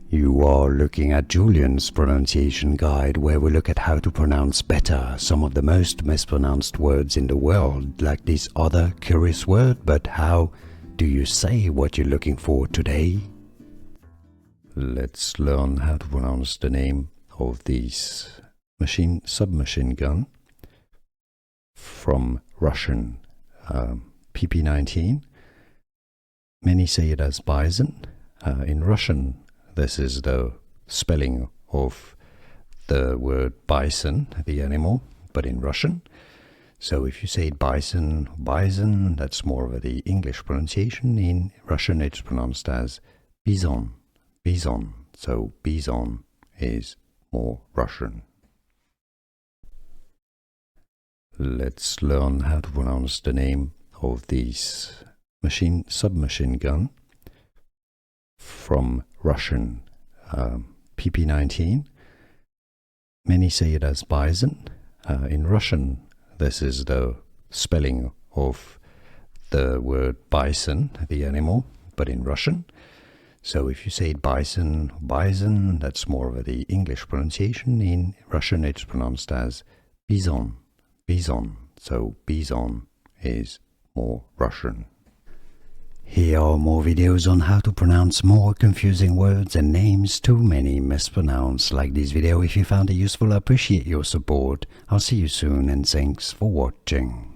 You are looking at Julian's pronunciation guide, where we look at how to pronounce better some of the most mispronounced words in the world, like this other curious word. But how do you say what you're looking for today? Let's learn how to pronounce the name of this submachine gun from Russian, PP-19. Many say it as Bizon. In Russian, this is the spelling of the word bison, the animal, but in Russian. So if you say bison, that's more of the English pronunciation. In Russian, it's pronounced as bizon, bizon. So bizon is more Russian. Let's learn how to pronounce the name of this submachine gun from Russian, PP-19. Many say it as Bizon. In Russian, this is the spelling of the word bison, the animal, but in Russian. So if you say bison, that's more of the English pronunciation. In Russian, it's pronounced as bizon, bizon. So bizon is more Russian. Here are more videos on how to pronounce more confusing words and names too many mispronounced. Like this video if you found it useful. I appreciate your support. I'll see you soon and thanks for watching.